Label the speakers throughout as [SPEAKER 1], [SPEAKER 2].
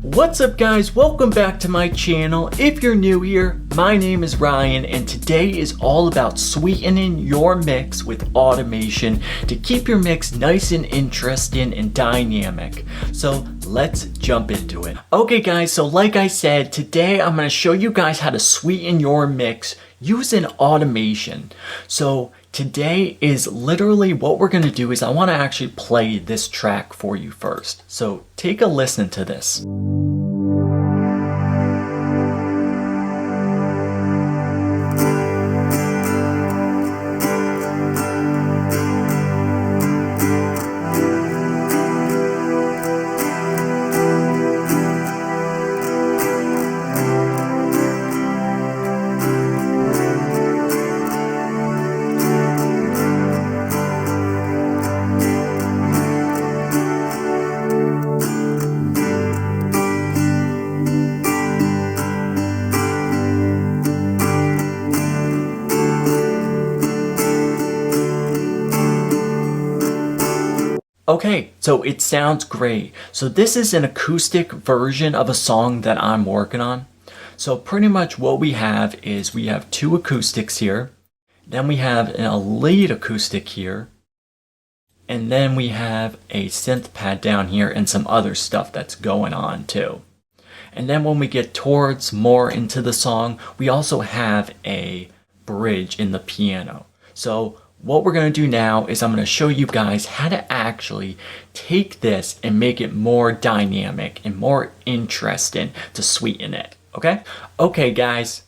[SPEAKER 1] What's up guys, welcome back to my channel. If you're new here, my name is Ryan and today is all about sweetening your mix with automation to keep your mix nice and interesting and dynamic. So let's jump into it. Okay guys, so like I said, today I'm going to show you guys how to sweeten your mix using automation. So today is literally what we're going to do is I want to actually play this track for you first. So take a listen to this. Okay, so it sounds great. So this is an acoustic version of a song that I'm working on. So pretty much what we have is we have two acoustics here, then we have a lead acoustic here, and then we have a synth pad down here and some other stuff that's going on too. And then when we get towards more into the song, we also have a bridge in the piano. So what we're going to do now is I'm going to show you guys how to actually take this and make it more dynamic and more interesting to sweeten it, okay? Okay guys,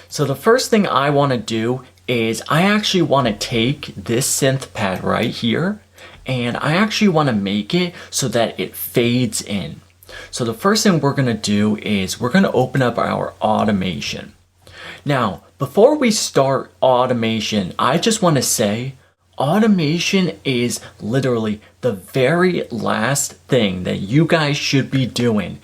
[SPEAKER 1] so the first thing I want to do is I actually want to take this synth pad right here and I actually want to make it so that it fades in. So the first thing we're going to do is we're going to open up our automation. Now, before we start automation, I just want to say automation is literally the very last thing that you guys should be doing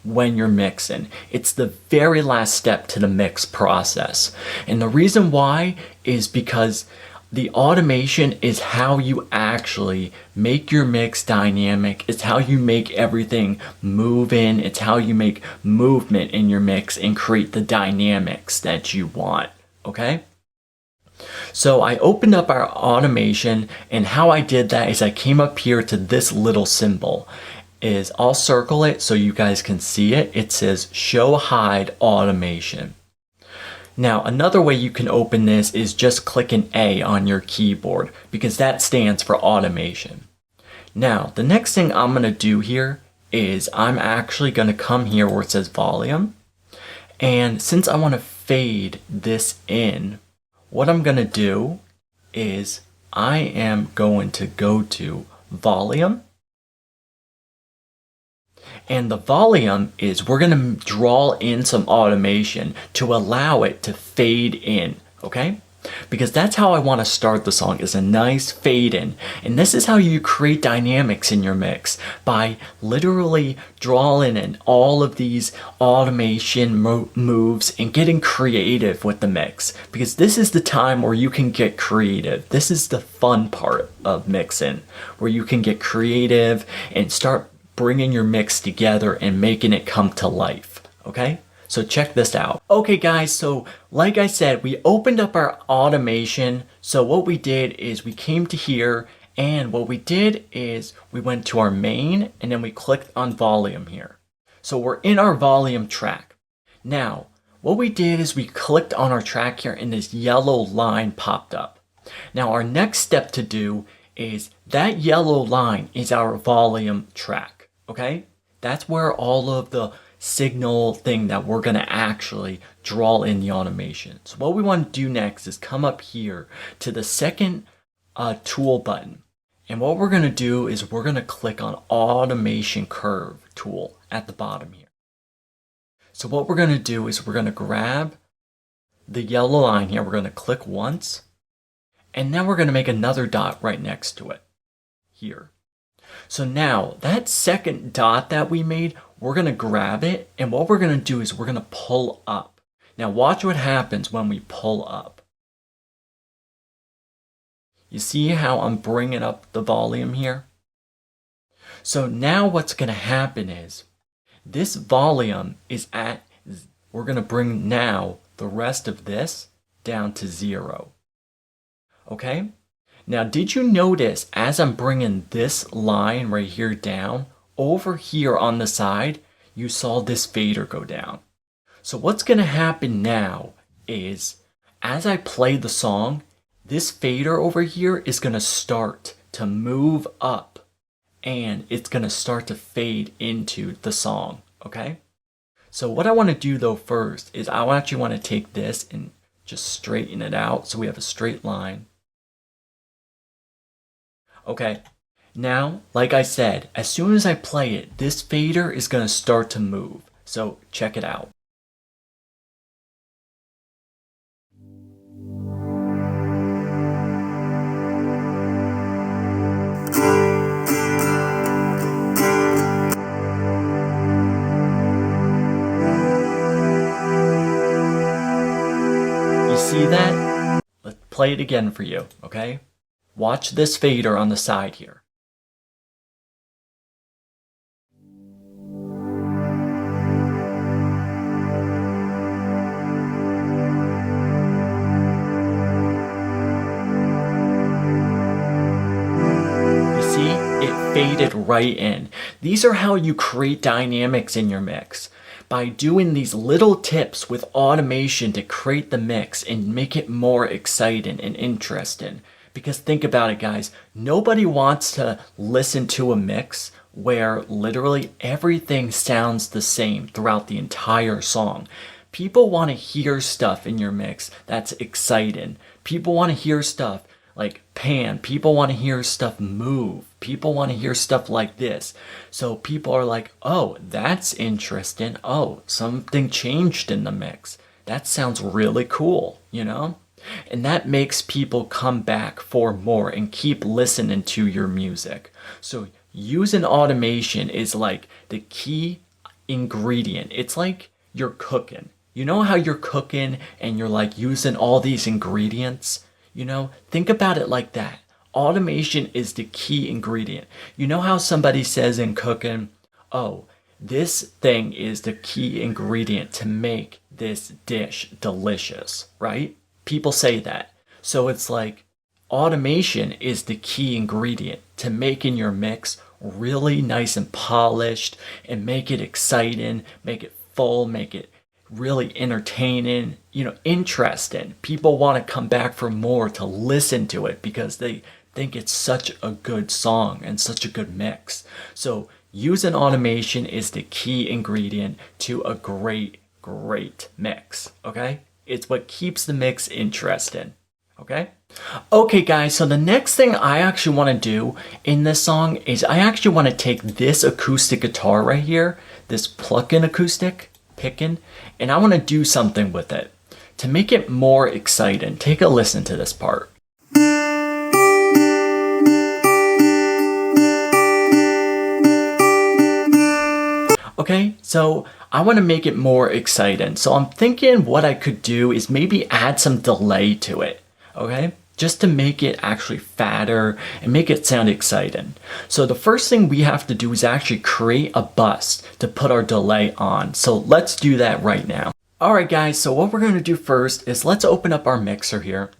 [SPEAKER 1] when you're mixing. It's the very last step to the mix process. And the reason why is because the automation is how you actually make your mix dynamic. It's how you make everything move in. It's how you make movement in your mix and create the dynamics that you want, okay? So I opened up our automation and how I did that is I came up here to this little symbol. I'll circle it so you guys can see it. It says show hide automation. Now, another way you can open this is just click an A on your keyboard because that stands for automation. Now, the next thing I'm going to do here is I'm actually going to come here where it says volume. And since I want to fade this in, what I'm going to do is I am going to go to volume. And the volume is we're going to draw in some automation to allow it to fade in, okay? Because that's how I want to start the song, is a nice fade in. And this is how you create dynamics in your mix, by literally drawing in all of these automation moves and getting creative with the mix. Because this is the time where you can get creative. This is the fun part of mixing, where you can get creative and start bringing your mix together and making it come to life, okay? So check this out. Okay guys, so like I said, we opened up our automation. So what we did is we came to here and what we did is we went to our main and then we clicked on volume here. So we're in our volume track. Now, what we did is we clicked on our track here and this yellow line popped up. Now our next step to do is that yellow line is our volume track. Okay, that's where all of the signal thing that we're going to actually draw in the automation. So what we want to do next is come up here to the second tool button. And what we're going to do is we're going to click on automation curve tool at the bottom here. So what we're going to do is we're going to grab the yellow line here. We're going to click once and then we're going to make another dot right next to it here. So now that second dot that we made, we're going to grab it and what we're going to do is we're going to pull up. Now watch what happens when we pull up. You see how I'm bringing up the volume here? So now what's going to happen is this volume is at, we're going to bring now the rest of this down to 0. Okay? Now, did you notice as I'm bringing this line right here down, over here on the side, you saw this fader go down. So what's going to happen now is, as I play the song, this fader over here is going to start to move up and it's going to start to fade into the song, okay? So what I want to do though first is I actually want to take this and just straighten it out so we have a straight line. Okay, now, like I said, as soon as I play it, this fader is going to start to move. So check it out. You see that? Let's play it again for you, okay? Watch this fader on the side here. You see, it faded right in. These are how you create dynamics in your mix. By doing these little tips with automation to create the mix and make it more exciting and interesting. Because think about it, guys, nobody wants to listen to a mix where literally everything sounds the same throughout the entire song. People want to hear stuff in your mix that's exciting. People want to hear stuff like pan. People want to hear stuff move. People want to hear stuff like this. So people are like, oh, that's interesting. Oh, something changed in the mix. That sounds really cool, you know? And that makes people come back for more and keep listening to your music. So using automation is like the key ingredient. It's like you're cooking. You know how you're cooking and you're like using all these ingredients? You know, think about it like that. Automation is the key ingredient. You know how somebody says in cooking, oh, this thing is the key ingredient to make this dish delicious, right? People say that. So it's like automation is the key ingredient to making your mix really nice and polished and make it exciting, make it full, make it really entertaining, you know, interesting. People want to come back for more to listen to it because they think it's such a good song and such a good mix. So using automation is the key ingredient to a great mix, okay? It's what keeps the mix interesting, okay? Okay guys, so the next thing I actually want to do in this song is I actually want to take this acoustic guitar right here, this pluck-in acoustic, picking, and I want to do something with it to make it more exciting. Take a listen to this part. Okay, so I want to make it more exciting. So I'm thinking what I could do is maybe add some delay to it, okay? Just to make it actually fatter and make it sound exciting. So the first thing we have to do is actually create a bus to put our delay on. So let's do that right now. All right guys, so what we're gonna do first is let's open up our mixer here.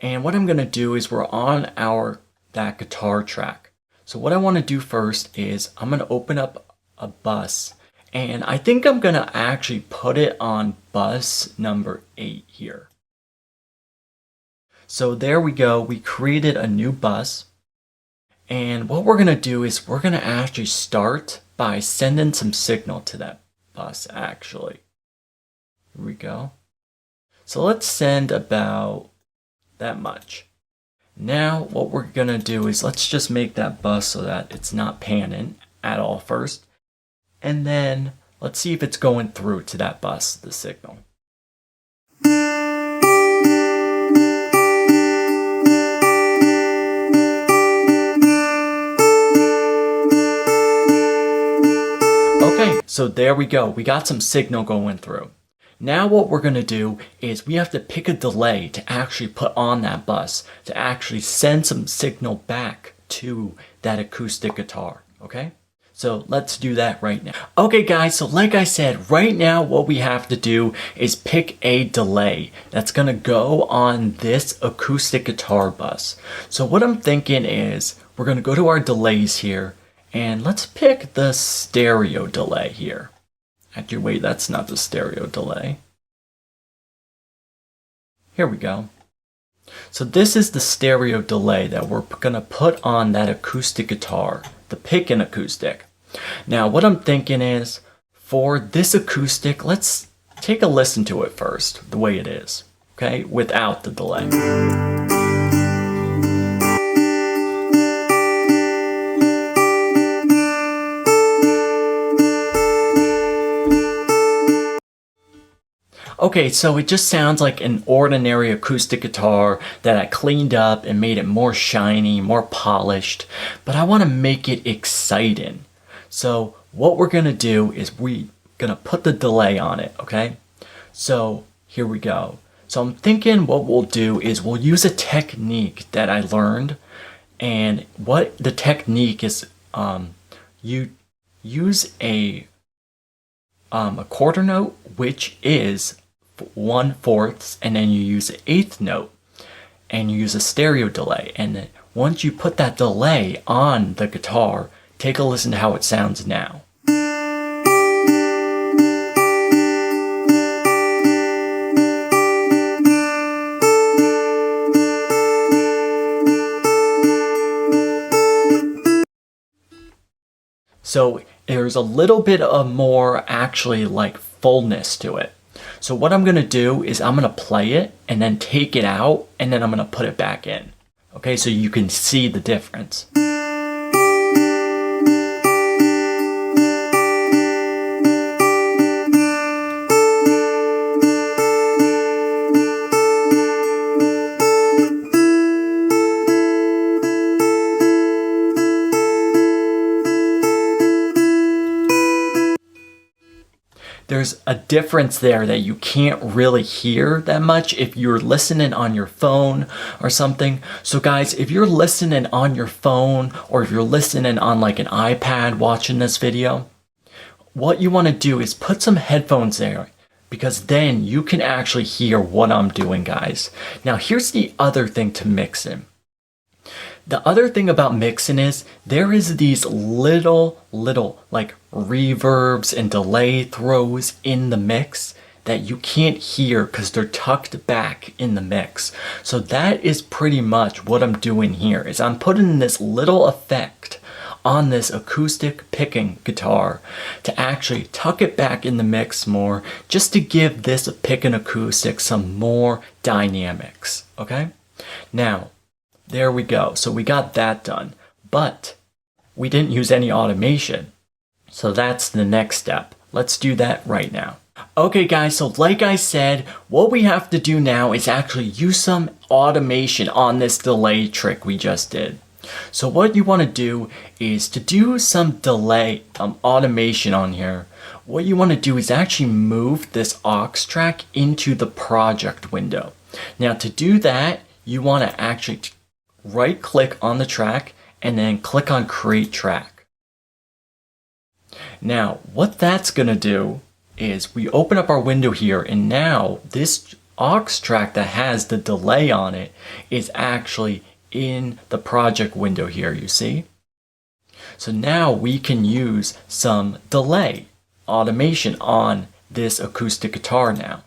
[SPEAKER 1] And what I'm gonna do is we're on that guitar track. So what I wanna do first is I'm gonna open up a bus. And I think I'm gonna actually put it on bus number 8 here. So there we go, we created a new bus. And what we're gonna do is we're gonna actually start by sending some signal to that bus actually. Here we go. So let's send about that much. Now what we're gonna do is let's just make that bus so that it's not panning at all first. And then let's see if it's going through to that bus, the signal. Okay, so there we go. We got some signal going through. Now what we're going to do is we have to pick a delay to actually put on that bus, to actually send some signal back to that acoustic guitar, okay? So let's do that right now. Okay guys, so like I said, right now what we have to do is pick a delay that's gonna go on this acoustic guitar bus. So what I'm thinking is we're gonna go to our delays here and let's pick the stereo delay here. Actually, wait, that's not the stereo delay. Here we go. So this is the stereo delay that we're gonna put on that acoustic guitar, the picking acoustic. Now what I'm thinking is, for this acoustic, let's take a listen to it first, the way it is, okay, without the delay. Okay, so it just sounds like an ordinary acoustic guitar that I cleaned up and made it more shiny, more polished, but I want to make it exciting. So what we're going to do is we're going to put the delay on it, okay? So here we go. So I'm thinking what we'll do is we'll use a technique that I learned, and what the technique is, you use a quarter note, which is 1/4, and then you use an eighth note, and you use a stereo delay. And then once you put that delay on the guitar, take a listen to how it sounds now. So there's a little bit of more actually like fullness to it. So what I'm going to do is I'm going to play it and then take it out and then I'm going to put it back in. Okay, so you can see the difference. There's a difference there that you can't really hear that much if you're listening on your phone or something. So guys, if you're listening on your phone or if you're listening on like an iPad watching this video, what you want to do is put some headphones there, because then you can actually hear what I'm doing, guys. Now here's the other thing to mixing. The other thing about mixing is there is these little like reverbs and delay throws in the mix that you can't hear because they're tucked back in the mix. So that is pretty much what I'm doing here, is I'm putting this little effect on this acoustic picking guitar to actually tuck it back in the mix more, just to give this picking acoustic some more dynamics, okay? Now, there we go. So we got that done, but we didn't use any automation. So that's the next step. Let's do that right now. Okay guys, so like I said, what we have to do now is actually use some automation on this delay trick we just did. So what you want to do is to do some delay automation on here. What you want to do is actually move this aux track into the project window. Now to do that, you want to actually right click on the track and then click on create track. Now what that's going to do is we open up our window here, and now this aux track that has the delay on it is actually in the project window here, you see? So now we can use some delay automation on this acoustic guitar now.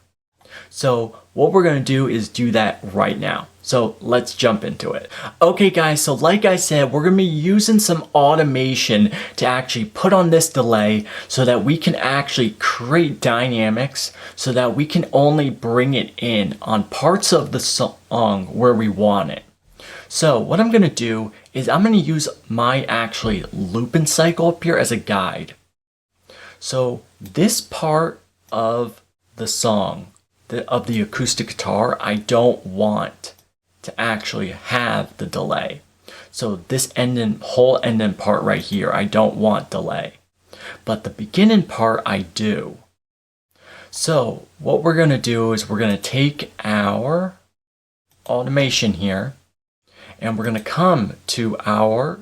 [SPEAKER 1] So what we're going to do is do that right now. So let's jump into it. Okay guys, so like I said, we're going to be using some automation to actually put on this delay so that we can actually create dynamics, so that we can only bring it in on parts of the song where we want it. So what I'm going to do is I'm going to use my actually looping cycle up here as a guide. So this part of the song, of the acoustic guitar, I don't want to actually have the delay. So this whole ending part right here, I don't want delay. But the beginning part, I do. So what we're going to do is we're going to take our automation here, and we're going to come to our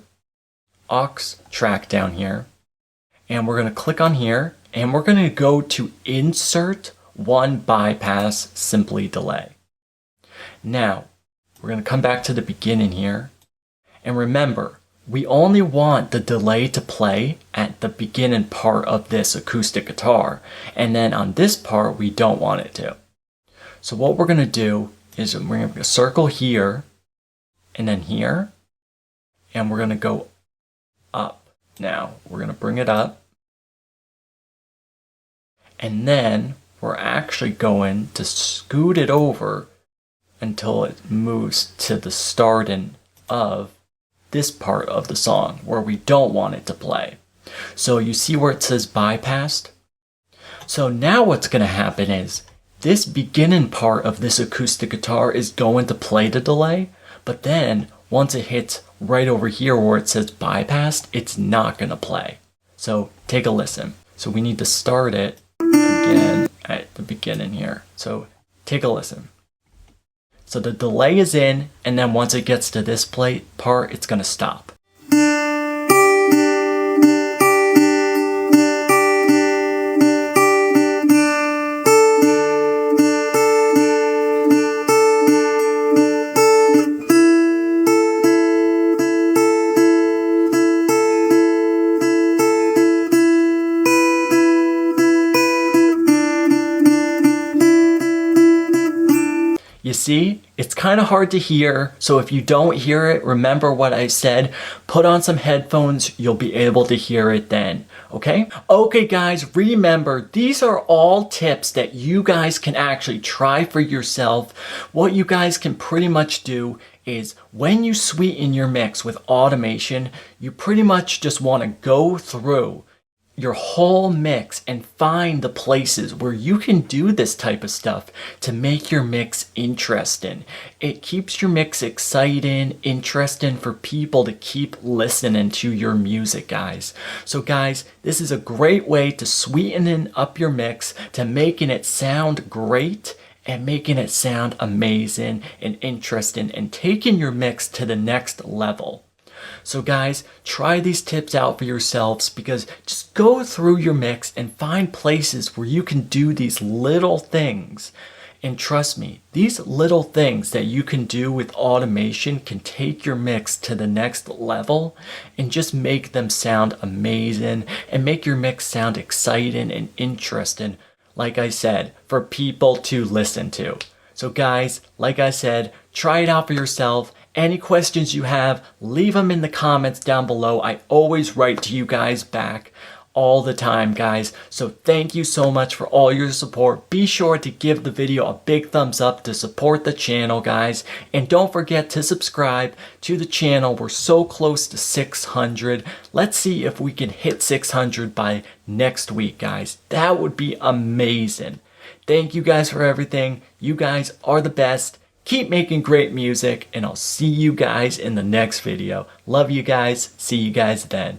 [SPEAKER 1] aux track down here, and we're going to click on here, and we're going to go to Insert One Bypass Simply Delay. Now, we're going to come back to the beginning here, and remember, we only want the delay to play at the beginning part of this acoustic guitar, and then on this part, we don't want it to. So what we're going to do is we're going to circle here, and then here, and we're going to go up. Now, we're going to bring it up, and then we're actually going to scoot it over until it moves to the starting of this part of the song where we don't want it to play. So you see where it says bypassed? So now what's going to happen is this beginning part of this acoustic guitar is going to play the delay, but then once it hits right over here where it says bypassed, it's not going to play. So take a listen. So we need to start it again at the beginning here. So take a listen. So the delay is in, and then once it gets to this part, it's going to stop. You see, it's kind of hard to hear, so if you don't hear it, remember what I said. Put on some headphones, you'll be able to hear it then, okay? Okay guys, remember, these are all tips that you guys can actually try for yourself. What you guys can pretty much do is when you sweeten your mix with automation, you pretty much just want to go through your whole mix and find the places where you can do this type of stuff to make your mix interesting. It keeps your mix exciting, interesting for people to keep listening to your music, guys. So guys, this is a great way to sweeten up your mix, to making it sound great and making it sound amazing and interesting and taking your mix to the next level. So guys, try these tips out for yourselves, because just go through your mix and find places where you can do these little things. And trust me, these little things that you can do with automation can take your mix to the next level and just make them sound amazing and make your mix sound exciting and interesting, like I said, for people to listen to. So guys, like I said, try it out for yourself. Any questions you have, leave them in the comments down below. I always write to you guys back all the time, guys. So thank you so much for all your support. Be sure to give the video a big thumbs up to support the channel, guys. And don't forget to subscribe to the channel. We're so close to 600. Let's see if we can hit 600 by next week, guys. That would be amazing. Thank you guys for everything. You guys are the best. Keep making great music, and I'll see you guys in the next video. Love you guys. See you guys then.